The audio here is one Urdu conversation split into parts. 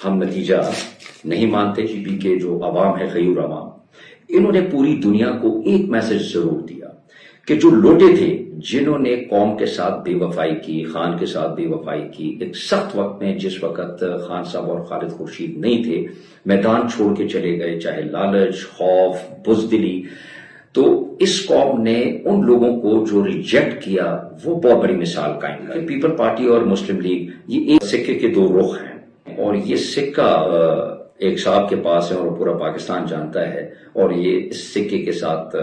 ہم نتیجہ نہیں مانتے. پی پی کے جو عوام ہے، غیور عوام، انہوں نے پوری دنیا کو ایک میسج ضرور دیا کہ جو لوٹے تھے، جنہوں نے قوم کے ساتھ بے وفائی کی، خان کے ساتھ بے وفائی کی، ایک سخت وقت میں جس وقت خان صاحب اور خالد خورشید نہیں تھے، میدان چھوڑ کے چلے گئے، چاہے لالچ، خوف، بزدلی. تو اس قوم نے ان لوگوں کو جو ریجیکٹ کیا وہ بہت بڑی مثال قائم کی. پیپل پارٹی اور مسلم لیگ یہ ایک سکے کے دو رخ ہیں، اور یہ سکہ ایک صاحب کے پاس ہے اور پورا پاکستان جانتا ہے، اور یہ اس سکے کے ساتھ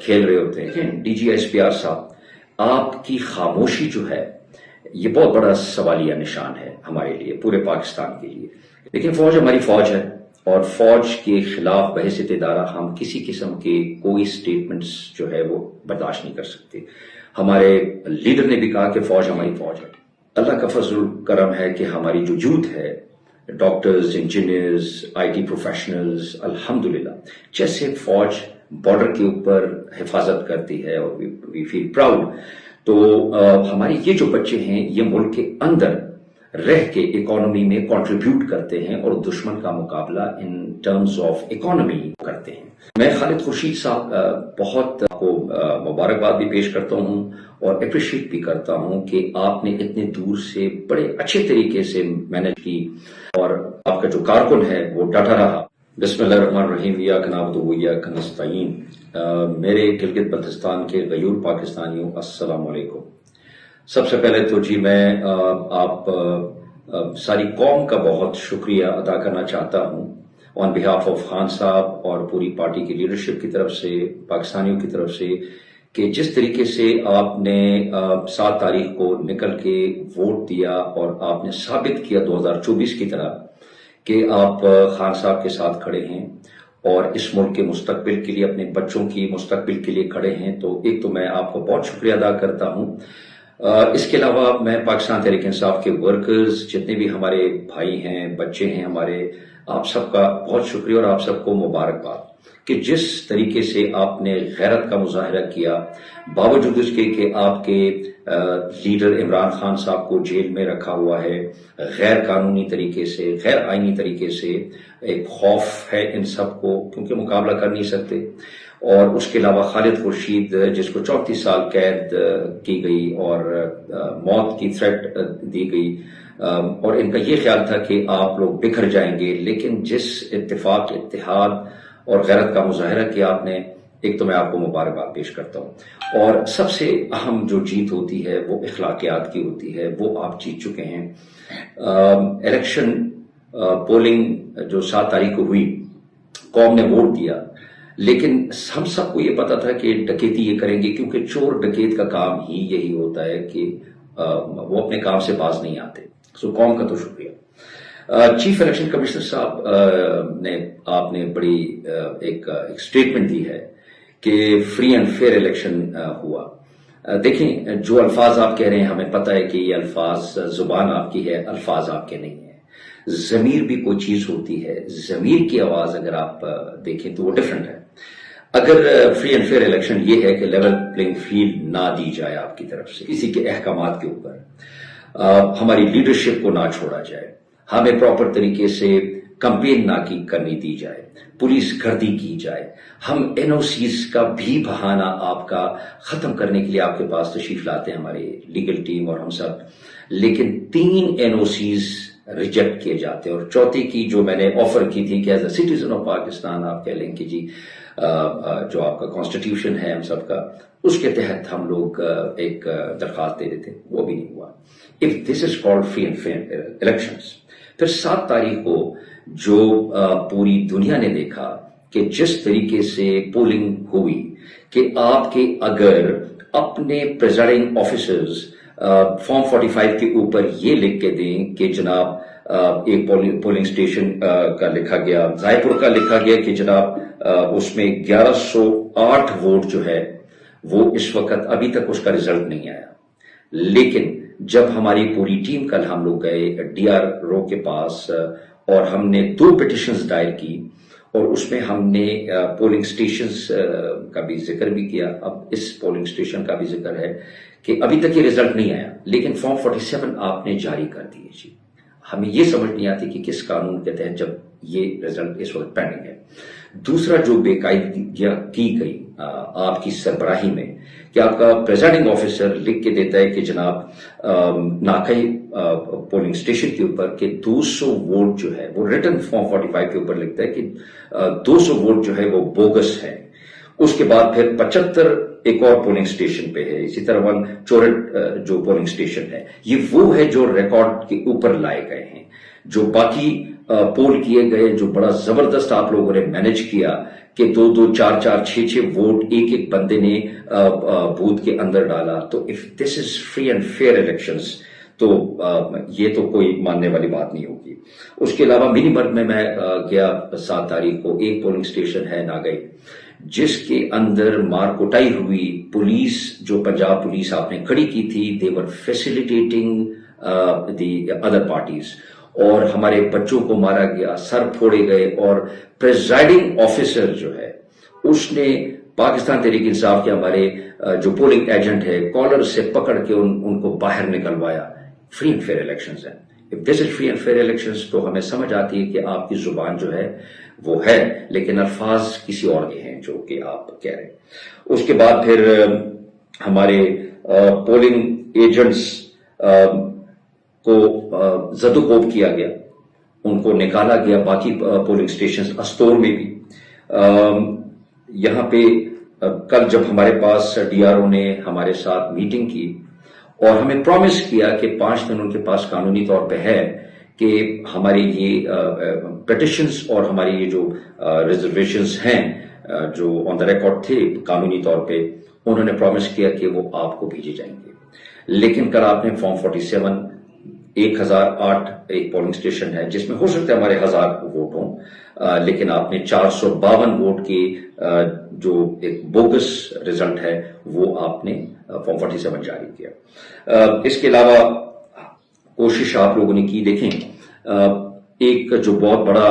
کھیل رہے ہوتے ہیں. D G S P R صاحب، آپ کی خاموشی جو ہے یہ بہت بڑا سوالیہ نشان ہے ہمارے لیے، پورے پاکستان کے لیے. لیکن فوج ہماری فوج ہے، اور فوج کے خلاف بحیثیت ادارہ ہم کسی قسم کے کوئی سٹیٹمنٹس جو ہے وہ برداشت نہیں کر سکتے. ہمارے لیڈر نے بھی کہا کہ فوج ہماری فوج ہے. اللہ کا فضل کرم ہے کہ ہماری جو یوتھ ہے، doctors, engineers, I T professionals, الحمدللہ جیسے فوج بارڈر کے اوپر حفاظت کرتی ہے، اور وی فیل پراؤڈ. تو ہمارے یہ جو بچے ہیں یہ ملک کے اندر رہ کے اکانومی میں کنٹریبیوٹ کرتے ہیں، اور دشمن کا مقابلہ ان ٹرمز آف اکانومی کرتے ہیں. میں خالد خورشید صاحب بہت آپ کو مبارکباد بھی پیش کرتا ہوں، اور اپریشیٹ بھی کرتا ہوں کہ آپ نے اتنے دور سے بڑے اچھے طریقے سے مینج کی، اور آپ کا جو کارکن ہے وہ ڈٹا رہا. بسم اللہ الرحمن الرحیم. ایاک نعبد و ایاک نستعین. میرے گلگت بلتستان کے غیور پاکستانیوں، السلام علیکم. سب سے پہلے تو جی میں آپ ساری قوم کا بہت شکریہ ادا کرنا چاہتا ہوں آن بہاف آف خان صاحب اور پوری پارٹی کی لیڈرشپ کی طرف سے، پاکستانیوں کی طرف سے، کہ جس طریقے سے آپ نے 7 تاریخ کو نکل کے ووٹ دیا، اور آپ نے ثابت کیا 2024 کی طرح کہ آپ خان صاحب کے ساتھ کھڑے ہیں، اور اس ملک کے مستقبل کے لیے، اپنے بچوں کی مستقبل کے لیے کھڑے ہیں. تو ایک تو میں آپ کو بہت شکریہ ادا کرتا ہوں. اس کے علاوہ میں پاکستان تحریک انصاف کے ورکرز، جتنے بھی ہمارے بھائی ہیں، بچے ہیں ہمارے، آپ سب کا بہت شکریہ، اور آپ سب کو مبارکباد کہ جس طریقے سے آپ نے غیرت کا مظاہرہ کیا، باوجود اس کے کہ آپ کے لیڈر عمران خان صاحب کو جیل میں رکھا ہوا ہے غیر قانونی طریقے سے، غیر آئینی طریقے سے. ایک خوف ہے ان سب کو، کیونکہ مقابلہ کر نہیں سکتے. اور اس کے علاوہ خالد خورشید جس کو 34 سال قید کی گئی اور موت کی تھریٹ دی گئی، اور ان کا یہ خیال تھا کہ آپ لوگ بکھر جائیں گے، لیکن جس اتفاق، اتحاد اور غیرت کا مظاہرہ کیا آپ نے، ایک تو میں آپ کو مبارکباد پیش کرتا ہوں. اور سب سے اہم جو جیت ہوتی ہے وہ اخلاقیات کی ہوتی ہے، وہ آپ جیت چکے ہیں. الیکشن پولنگ جو 7 تاریخ کو ہوئی، قوم نے ووٹ دیا، لیکن ہم سب کو یہ پتا تھا کہ ڈکیتی یہ کریں گے، کیونکہ چور ڈکیت کا کام ہی یہی ہوتا ہے کہ وہ اپنے کام سے باز نہیں آتے. سو قوم کا تو شکریہ. چیف الیکشن کمشنر صاحب نے، آپ نے بڑی ایک اسٹیٹمنٹ دی ہے کہ فری اینڈ فیئر الیکشن ہوا. دیکھیں، جو الفاظ آپ کہہ رہے ہیں ہمیں پتہ ہے کہ یہ الفاظ، زبان آپ کی ہے، الفاظ آپ کے نہیں ہیں. ضمیر بھی کوئی چیز ہوتی ہے، ضمیر کی آواز اگر آپ دیکھیں تو وہ ڈیفرنٹ ہے. اگر فری اینڈ فیئر الیکشن یہ ہے کہ لیول پلینگ فیلڈ نہ دی جائے آپ کی طرف سے کسی کے احکامات کے اوپر، ہماری لیڈرشپ کو نہ چھوڑا جائے، ہمیں پراپر طریقے سے کمپین نہ کرنی دی جائے، پولیس گردی کی جائے، ہم این او سیز کا بھی بہانہ آپ کا ختم کرنے کے لیے آپ کے پاس تشریف لاتے ہیں، ہماری لیگل ٹیم اور ہم سب، لیکن 3 این او سیز ریجیکٹ کیے جاتے ہیں. اور چوتھی کی جو میں نے آفر کی تھی کہ as a citizen of Pakistan آپ کہہ لیں کہ جی جو آپ کا کانسٹیٹیوشن ہے ہم سب کا، اس کے تحت ہم لوگ ایک درخواست دے دیتے، وہ بھی نہیں ہوا. If this is called free and fair elections. پھر 7 تاریخ کو جو پوری دنیا نے دیکھا کہ جس طریقے سے پولنگ ہوئی، کہ آپ کے اگر اپنے پریزائڈنگ آفیسرز فارم 45 کے اوپر یہ لکھ کے دیں کہ جناب ایک پولنگ اسٹیشن کا لکھا گیا، ضائے پور کا لکھا گیا کہ جناب اس میں 1108 ووٹ جو ہے وہ اس وقت ابھی تک اس کا رزلٹ نہیں آیا. لیکن جب ہماری پوری ٹیم کل ہم لوگ گئے ڈی آر او کے پاس، اور ہم نے 2 پٹیشنز دائر کی، اور اس میں ہم نے پولنگ اسٹیشنز کا بھی ذکر بھی کیا. اب اس پولنگ اسٹیشن کا بھی ذکر ہے کہ ابھی تک یہ رزلٹ نہیں آیا، لیکن فارم 47 آپ نے جاری کر دیے. جی ہمیں یہ سمجھ نہیں آتی کہ کس قانون کے تحت جب یہ رزلٹ اس وقت پینڈنگ ہے۔ دوسرا جو بے قاعدگیاں کی گئی آپ کی سربراہی میں کہ آپ کا پریزائڈنگ آفیسر لکھ کے دیتا ہے کہ جناب ناکئی پولنگ اسٹیشن کے اوپر کہ 200 ووٹ جو ہے وہ ریٹن فارم 45 کے اوپر لکھتا ہے کہ 200 ووٹ جو ہے وہ بوگس ہے۔ اس کے بعد پھر 75 ایک اور پولنگ اسٹیشن پہ ہے، اسی طرح چورٹ جو پولنگ اسٹیشن ہے یہ وہ ہے جو ریکارڈ کے اوپر لائے گئے ہیں۔ جو باقی پول کیے گئے جو بڑا زبردست آپ لوگوں نے مینج کیا کہ 2-2 4-4 6-6 ووٹ ایک ایک بندے نے بوتھ کے اندر ڈالا، تو if this is free and fair elections تو یہ تو کوئی ماننے والی بات نہیں ہوگی۔ اس کے علاوہ منی مرگ میں گیا 7 تاریخ کو، ایک پولنگ اسٹیشن ہے ناگئی جس کے اندر مار کٹائی ہوئی، پولیس جو پنجاب پولیس آپ نے کھڑی کی تھی they were facilitating the other parties، اور ہمارے بچوں کو مارا گیا، سر پھوڑے گئے، اور پریزائڈنگ آفیسر جو ہے اس نے پاکستان تحریک انصاف کے ہمارے جو پولنگ ایجنٹ ہے کالر سے پکڑ کے ان کو باہر نکلوایا۔ فری اینڈ فیئر الیکشنز ہیں۔ if this is free and fair elections تو ہمیں سمجھ آتی ہے کہ آپ کی زبان جو ہے وہ ہے، لیکن الفاظ کسی اور کے ہیں جو کہ آپ کہہ رہے ہیں۔ اس کے بعد پھر ہمارے پولنگ ایجنٹس کو زد و کوب کیا گیا، ان کو نکالا گیا باقی پولنگ سٹیشنز استور میں بھی۔ یہاں پہ کل جب ہمارے پاس ڈی آر او نے ہمارے ساتھ میٹنگ کی اور ہمیں پرومس کیا کہ 5 دن ان کے پاس قانونی طور پہ ہے کہ ہماری یہ پٹیشنز اور ہماری یہ جو ریزرویشنز ہیں جو آن دا ریکارڈ تھے قانونی طور پہ، انہوں نے پرومس کیا کہ وہ آپ کو بھیجے جائیں گے۔ لیکن کل آپ نے فارم 47 1008 ایک پولنگ اسٹیشن ہے جس میں ہو سکتا ہے ہمارے 1000 ووٹ ہوں، لیکن آپ نے 452 ووٹ کی جو ایک بوگس رزلٹ ہے وہ آپ نے فارم 47 جاری کیا۔ اس کے علاوہ کوشش آپ لوگوں نے کی، دیکھیں ایک جو بہت بڑا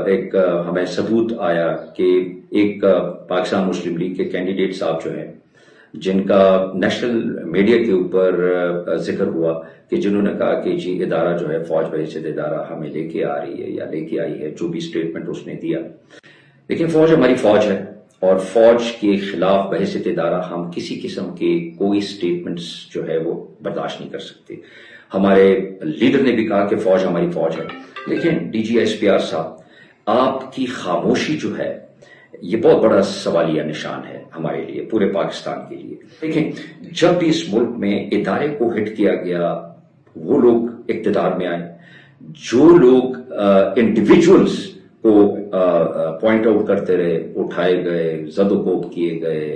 ایک ہمیں ثبوت آیا کہ ایک پاکستان مسلم لیگ کے کینڈیڈیٹ صاحب جو ہیں جن کا نیشنل میڈیا کے اوپر ذکر ہوا کہ جنہوں نے کہا کہ جی ادارہ جو ہے فوج بحیثیت ادارہ ہمیں لے کے آ رہی ہے یا لے کے آئی ہے، جو بھی سٹیٹمنٹ اس نے دیا، لیکن فوج ہماری فوج ہے اور فوج کے خلاف بحیثیت ادارہ ہم کسی قسم کے کوئی سٹیٹمنٹس جو ہے وہ برداشت نہیں کر سکتے۔ ہمارے لیڈر نے بھی کہا کہ فوج ہماری فوج ہے، لیکن D G S P R صاحب آپ کی خاموشی جو ہے یہ بہت بڑا سوالیہ نشان ہے ہمارے لیے، پورے پاکستان کے لیے۔ دیکھیں جب بھی اس ملک میں ادارے کو ہٹ کیا گیا وہ لوگ اقتدار میں آئے، جو لوگ انڈیویجولز کو پوائنٹ آؤٹ کرتے رہے، اٹھائے گئے، زد و کوب کیے گئے،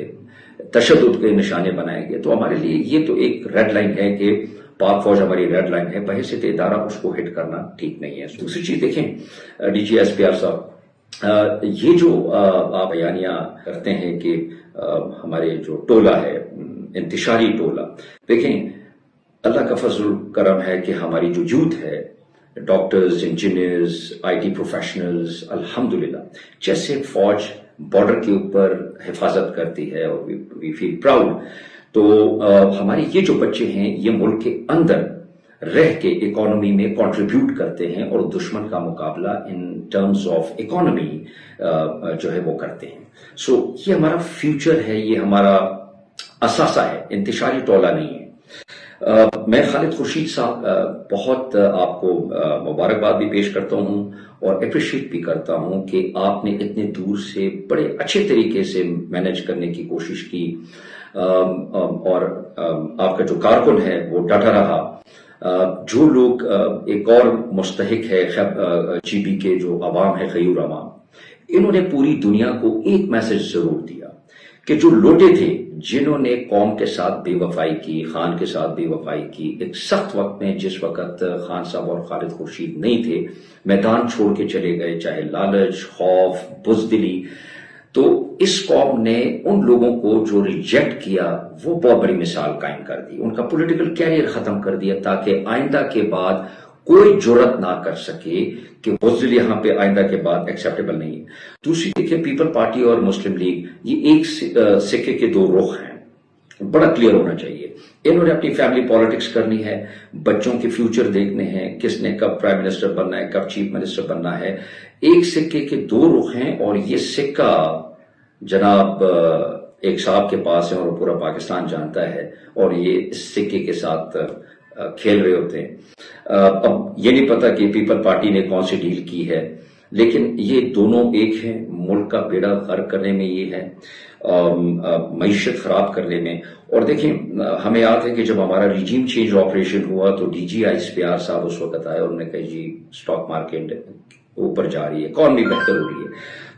تشدد کے نشانے بنائے گئے، تو ہمارے لیے یہ تو ایک ریڈ لائن ہے کہ پاک فوج ہماری ریڈ لائن ہے، بحیثیت ادارہ اس کو ہٹ کرنا ٹھیک نہیں ہے۔ دوسری چیز دیکھیں D G S P R صاحب، یہ جو آپ بیانیاں کرتے ہیں کہ ہمارے جو ٹولہ ہے انتشاری ٹولہ، دیکھیں اللہ کا فضل کرم ہے کہ ہماری جو یوتھ ہے، doctors, engineers, I T professionals, الحمدللہ جیسے فوج بارڈر کے اوپر حفاظت کرتی ہے اور وی فیل پراؤڈ، تو ہمارے یہ جو بچے ہیں یہ ملک کے اندر رہ کے اکانومی میں کنٹریبیوٹ کرتے ہیں اور دشمن کا مقابلہ ان ٹرمز آف اکانومی جو ہے وہ کرتے ہیں۔ سو یہ ہمارا فیوچر ہے، یہ ہمارا اثاثہ ہے، انتشاری ٹولہ نہیں ہے۔ میں خالد خورشید صاحب بہت آپ کو مبارکباد بھی پیش کرتا ہوں اور اپریشیٹ بھی کرتا ہوں کہ آپ نے اتنے دور سے بڑے اچھے طریقے سے مینج کرنے کی کوشش کی، اور آپ کا جو کارکن ہے وہ ڈٹا رہا۔ جو لوگ ایک اور مستحق ہے جی بی کے جو عوام ہے، غیور عوام، انہوں نے پوری دنیا کو ایک میسج ضرور دیا کہ جو لوٹے تھے، جنہوں نے قوم کے ساتھ بے وفائی کی، خان کے ساتھ بے وفائی کی، ایک سخت وقت میں جس وقت خان صاحب اور خالد خورشید نہیں تھے، میدان چھوڑ کے چلے گئے، چاہے لالچ، خوف، بزدلی، تو اس قوم نے ان لوگوں کو جو ریجیکٹ کیا وہ بہت بڑی مثال قائم کر دی، ان کا پولیٹیکل کیریئر ختم کر دیا تاکہ آئندہ کے بعد کوئی جرت نہ کر سکے کہ بزدل یہاں پہ آئندہ کے بعد ایکسیپٹیبل نہیں ہے۔ دوسری دیکھیں پیپل پارٹی اور مسلم لیگ، یہ ایک سکے کے دو رخ ہیں، بڑا کلیئر ہونا چاہیے. انہوں نے اپنی فیملی پالیٹکس کرنی ہے, بچوں کے فیوچر دیکھنے ہیں, کس نے کب پرائم منسٹر بننا ہے, کب چیف منسٹر بننا ہے. ایک سکے کے دو رخ ہیں, اور یہ سکہ جناب ایک صاحب کے پاس ہے اور پورا پاکستان جانتا ہے, اور یہ اس سکے کے ساتھ کھیل رہے ہوتے ہیں. اب یہ نہیں پتا کہ پیپل پارٹی نے کون سی ڈیل کی ہے, لیکن یہ دونوں ایک ہیں. ملک کا بیڑا غرق کرنے میں یہ ہے, معیشت خراب کرنے میں. اور دیکھیں, ہمیں یاد ہے کہ جب ہمارا ریجیم چینج آپریشن ہوا تو D G I S P R صاحب اس وقت آئے, انہوں نے کہا جی اسٹاک مارکیٹ اوپر جا رہی ہے, اکانومی بہتر ہو رہی ہے.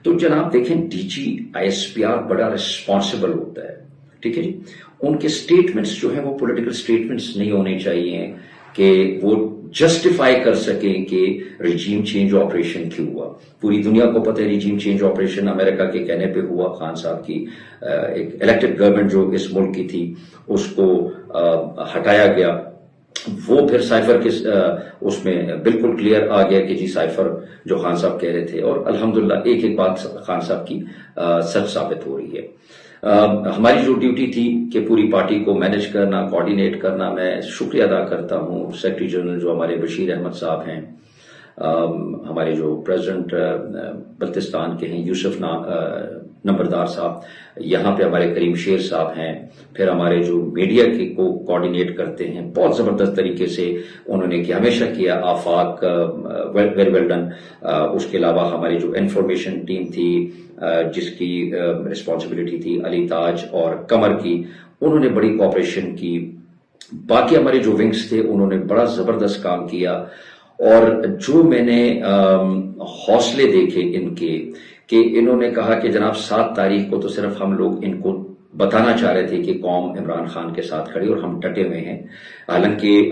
تو جناب دیکھیں, D G I S P R بڑا ریسپانسبل ہوتا ہے, ٹھیک ہے جی. ان کے سٹیٹمنٹس جو ہیں وہ پولیٹیکل سٹیٹمنٹس نہیں ہونے چاہیے کہ وہ جسٹیفائی کر سکیں کہ ریجیم چینج آپریشن کیوں ہوا. پوری دنیا کو پتہ ہے ریجیم چینج آپریشن امریکہ کے کہنے پہ ہوا. خان صاحب کی ایک الیکٹڈ گورنمنٹ جو اس ملک کی تھی اس کو ہٹایا گیا. وہ پھر سائفر کے اس میں بالکل کلیئر آ گیا کہ جی سائفر جو خان صاحب کہہ رہے تھے, اور الحمدللہ ایک ایک بات خان صاحب کی سچ ثابت ہو رہی ہے. ہماری جو ڈیوٹی تھی کہ پوری پارٹی کو مینج کرنا, کوآرڈینیٹ کرنا, میں شکریہ ادا کرتا ہوں سیکرٹری جنرل جو ہمارے بشیر احمد صاحب ہیں, ہمارے جو پریزیڈنٹ بلتستان کے ہیں یوسف نمبردار صاحب, یہاں پہ ہمارے کریم شیر صاحب ہیں, پھر ہمارے جو میڈیا کو کوآرڈینیٹ کرتے ہیں بہت زبردست طریقے سے انہوں نے کیا, ہمیشہ کیا. آفاق ویری ویل ڈن. اس کے علاوہ ہماری جو انفارمیشن ٹیم تھی جس کی رسپانسبلٹی تھی علی تاج اور قمر کی, انہوں نے بڑی کوآپریشن کی. باقی ہمارے جو ونگز تھے انہوں نے بڑا زبردست کام کیا. اور جو میں نے حوصلے دیکھے ان کے, کہ انہوں نے کہا کہ جناب 7 تاریخ کو تو صرف ہم لوگ ان کو بتانا چاہ رہے تھے کہ قوم عمران خان کے ساتھ کھڑی اور ہم ڈٹے ہوئے ہیں. حالانکہ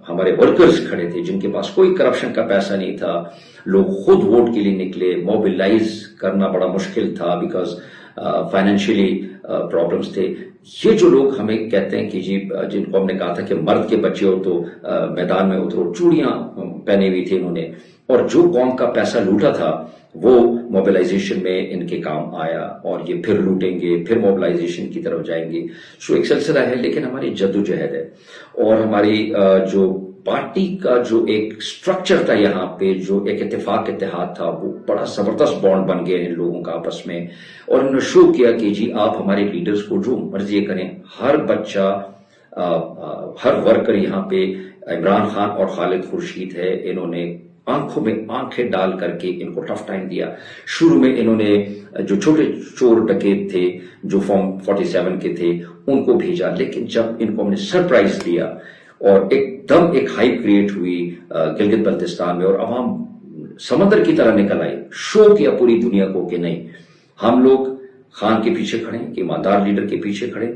ہمارے ورکرز کھڑے تھے جن کے پاس کوئی کرپشن کا پیسہ نہیں تھا, لوگ خود ووٹ کے لیے نکلے. موبیلائز کرنا بڑا مشکل تھا بیکاز فائنینشلی پرابلمس تھے. یہ جو لوگ ہمیں کہتے ہیں کہ جی, جن کو ہم نے کہا تھا کہ مرد کے بچے ہو تو میدان میں اترو, چوڑیاں پہنے ہوئی تھی انہوں نے, اور جو قوم کا پیسہ لوٹا تھا وہ موبلائزیشن میں ان کے کام آیا, اور یہ پھر لوٹیں گے, پھر موبلائزیشن کی طرف جائیں گے. سو ایک سلسلہ ہے, لیکن ہماری جدوجہد ہے. اور ہماری جو پارٹی کا جو ایک سٹرکچر تھا یہاں پہ, جو ایک اتحاد تھا, وہ بڑا زبردست بانڈ بن گئے ان لوگوں کا آپس میں. اور انہوں نے شو کیا کہ جی آپ ہمارے لیڈرز کو جو مرضی کریں. ہر بچہ, ہر ورکر یہاں پہ عمران خان اور خالد خورشید ہے, انہوں نے آنکھوں میں آنکھیں ڈال کر کے ان کو ٹف ٹائم دیا. شروع میں انہوں نے جو چھوٹے چور ڈکیت تھے جو فارم 47 کے تھے ان کو بھیجا, لیکن جب ان کو ہم نے سرپرائز دیا اور ایک دم ایک ہائپ کریٹ ہوئی گلگت بلتستان میں, اور عوام سمندر کی طرح نکل آئی, شو کیا پوری دنیا کو کہ نہیں ہم لوگ خان کے پیچھے کھڑے ہیں, کہ ایماندار لیڈر کے پیچھے کھڑے.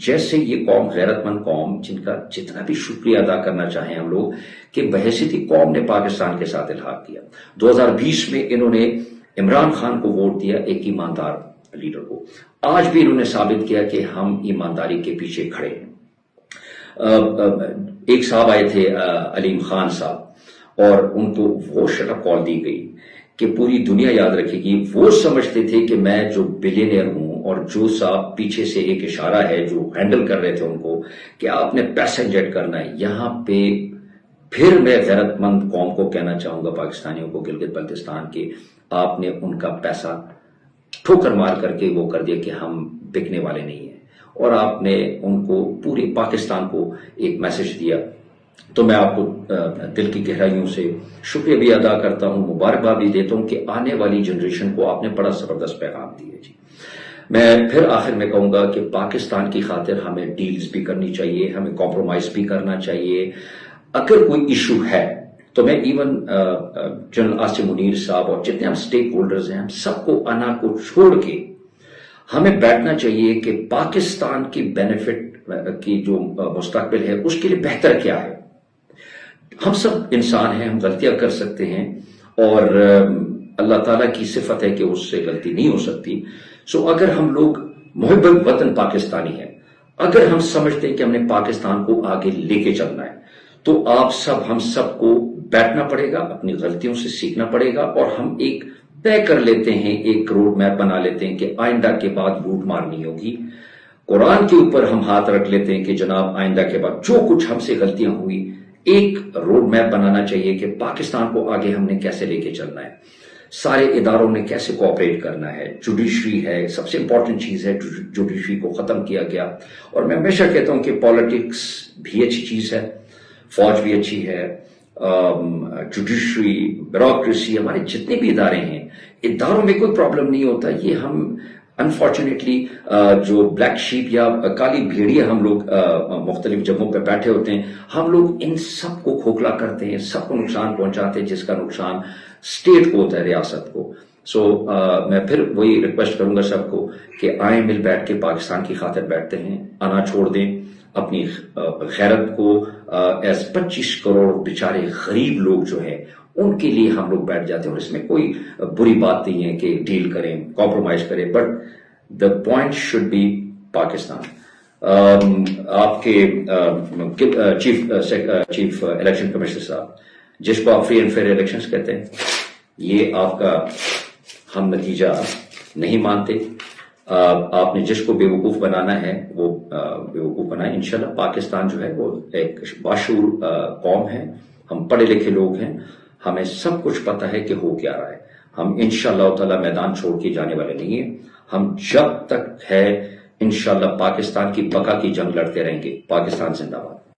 جیسے یہ قوم غیرت مند قوم, جن کا جتنا بھی شکریہ ادا کرنا چاہیں ہم لوگ, کہ بحیثیتی قوم نے پاکستان کے ساتھ الحاق کیا. 2020 میں انہوں نے عمران خان کو ووٹ دیا, ایک ایماندار لیڈر کو. آج بھی انہوں نے ثابت کیا کہ ہم ایمانداری کے پیچھے کھڑے ہیں. ایک صاحب آئے تھے علیم خان صاحب, اور ان کو وہ شٹ اپ کال دی گئی کہ پوری دنیا یاد رکھے گی. وہ سمجھتے تھے کہ میں جو بلینئر ہوں, اور جو صاحب پیچھے سے ایک اشارہ ہے جو ہینڈل کر رہے تھے ان کو کہ آپ نے پیسہ انجیکٹ کرنا ہے. یہاں پہ پھر میں غیرت مند قوم کو کہنا چاہوں گا, پاکستانیوں کو گلگت بلتستان کے, آپ نے ان کا پیسہ ٹھوکر مار کر کے وہ کر دیا کہ ہم بکنے والے نہیں ہیں, اور آپ نے ان کو پورے پاکستان کو ایک میسج دیا. تو میں آپ کو دل کی گہرائیوں سے شکریہ بھی ادا کرتا ہوں, مبارکباد بھی دیتا ہوں کہ آنے والی جنریشن کو آپ نے بڑا زبردست پیغام دیا جی. میں پھر آخر میں کہوں گا کہ پاکستان کی خاطر ہمیں ڈیلز بھی کرنی چاہیے, ہمیں کمپرومائز بھی کرنا چاہیے. اگر کوئی ایشو ہے تو میں ایون جنرل آصم منیر صاحب اور جتنے ہم سٹیک ہولڈرز ہیں, ہم سب کو انا کو چھوڑ کے ہمیں بیٹھنا چاہیے کہ پاکستان کی بینیفٹ کی جو مستقبل ہے اس کے لیے بہتر کیا ہے. ہم سب انسان ہیں, ہم غلطیاں کر سکتے ہیں, اور اللہ تعالیٰ کی صفت ہے کہ اس سے غلطی نہیں ہو سکتی. سو اگر ہم لوگ محب وطن پاکستانی ہیں, اگر ہم سمجھتے ہیں کہ ہم نے پاکستان کو آگے لے کے چلنا ہے, تو آپ سب, ہم سب کو بیٹھنا پڑے گا, اپنی غلطیوں سے سیکھنا پڑے گا, اور ہم ایک طے کر لیتے ہیں, ایک روڈ میپ بنا لیتے ہیں کہ آئندہ کے بعد لوٹ مار نہیں ہوگی. قرآن کے اوپر ہم ہاتھ رکھ لیتے ہیں کہ جناب آئندہ کے بعد جو کچھ ہم سے غلطیاں ہوئی، ایک روڈ میپ بنانا چاہیے کہ پاکستان کو آگے ہم نے کیسے لے کے چلنا ہے، سارے اداروں نے کیسے کوآپریٹ کرنا ہے، جوڈیشری ہے، سب سے امپورٹنٹ چیز ہے، جوڈیشری کو ختم کیا گیا۔ اور میں ہمیشہ کہتا ہوں کہ پالیٹکس بھی اچھی چیز ہے، فوج بھی اچھی ہے، جوڈیشری، بیوروکریسی، ہمارے جتنے بھی ادارے ہیں، اداروں میں کوئی پرابلم نہیں ہوتا۔ یہ ہم انفارچونیٹلی جو بلیک شیپ یا کالی بھیڑیا ہم لوگ مختلف جگہوں پہ بیٹھے ہوتے ہیں، ہم لوگ ان سب کو کھوکھلا کرتے ہیں، سب کو نقصان پہنچاتے ہیں، جس کا نقصان اسٹیٹ کو ہوتا ہے، ریاست کو۔ سو میں پھر وہی ریکویسٹ کروں گا سب کو کہ آئیں مل بیٹھ کے پاکستان کی خاطر بیٹھتے ہیں، آنا چھوڑ دیں اپنی غیرت کو، ایز 25 کروڑ بیچارے غریب لوگ جو ہیں ان کے لیے ہم لوگ بیٹھ جاتے ہیں، اور اس میں کوئی بری بات نہیں ہے کہ ڈیل کریں، کمپرومائز کریں، but the point should be Pakistan. آپ کے چیف الیکشن کمشنر صاحب، جس کو آپ فری اینڈ فیئر الیکشنز کہتے ہیں، یہ آپ کا ہم نتیجہ نہیں مانتے۔ آپ نے جس کو بے وقوف بنانا ہے وہ بے وقوف بنائے۔ انشاءاللہ پاکستان جو ہے وہ ایک باشعور قوم ہے، ہم پڑھے لکھے لوگ ہیں، ہمیں سب کچھ پتہ ہے کہ ہو کیا رہا ہے۔ ہم انشاءاللہ تعالی میدان چھوڑ کے جانے والے نہیں ہیں، ہم جب تک ہے انشاءاللہ پاکستان کی بقا کی جنگ لڑتے رہیں گے۔ پاکستان زندہ باد۔